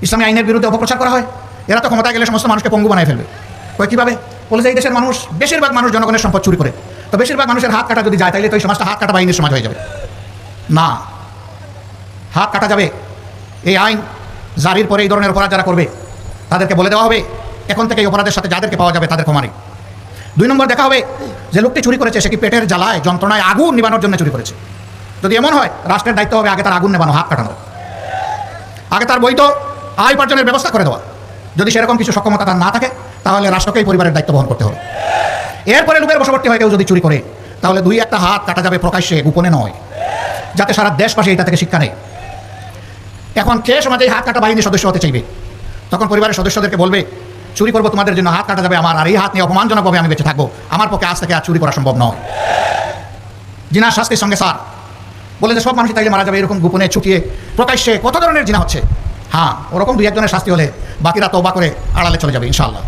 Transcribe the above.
ইসলামী আইনের বিরুদ্ধে অপপ্রচার করা হয়। এরা তো ক্ষমতায় গেলে সমস্ত মানুষকে পঙ্গু বানায় ফেলবে। কয় কীভাবে? বলে যে এই দেশের মানুষ, বেশিরভাগ মানুষ জনগণের সম্পদ চুরি করে, তো বেশিরভাগ মানুষের হাত কাটা যদি যায় তাহলে তো এই সমাজটা হাত কাটা বাহিনীর সমাজ হয়ে যাবে। না, হাত কাটা যাবে। এই আইন জারির পরে এই ধরনের অপরাধ যারা করবে তাদেরকে বলে দেওয়া হবে এখন থেকে এই অপরাধের সাথে যাদেরকে পাওয়া যাবে তাদেরকে মারি। 2 নম্বর দেখা হবে যে লোকটি চুরি করেছে সে কি পেটের জ্বালায় যন্ত্রণায় আগুন নিবানোর জন্য চুরি করেছে। যদি এমন হয় রাষ্ট্রের দায়িত্ব হবে আগে তার আগুন নেবানো, হাত কাটানো, আগে তার বৈধ আয় উপার্জনের ব্যবস্থা করে দেওয়া। যদি সেরকম কিছু সক্ষমতা তার না থাকে তাহলে রাষ্ট্রকেই পরিবারের দায়িত্ব বহন করতে হবে। এরপরে লোকের বশবর্তী হয়ে কেউ যদি চুরি করে তাহলে 2-1টা হাত কাটা যাবে প্রকাশ্যে, গোপনে নয়, যাতে সারা দেশবাসী এটা থেকে শিক্ষা নেয়। এখন কে সমাজে হাত কাটা বাহিনীর সদস্য হতে চাইবে? তখন পরিবারের সদস্যদেরকে বলবে চুরি করবো তোমাদের জন্য, হাত কাটা যাবে আমার, আর এই হাত নিয়ে অপমানজনকভাবে আমি বেঁচে থাকবো, আমার পক্ষে আজ থেকে আর চুরি করা সম্ভব নয়। জিনার শাস্তির সঙ্গে স্যার বলে যে সব মানুষই তাইলে মারা যাবে, এরকম গোপনে ছুটিয়ে প্রকাশ্যে কত ধরনের জিনা হচ্ছে। হ্যাঁ, ওরকম 2-1 জনের শাস্তি হলে বাকিরা তওবা করে আড়ালে চলে যাবে ইনশাআল্লাহ।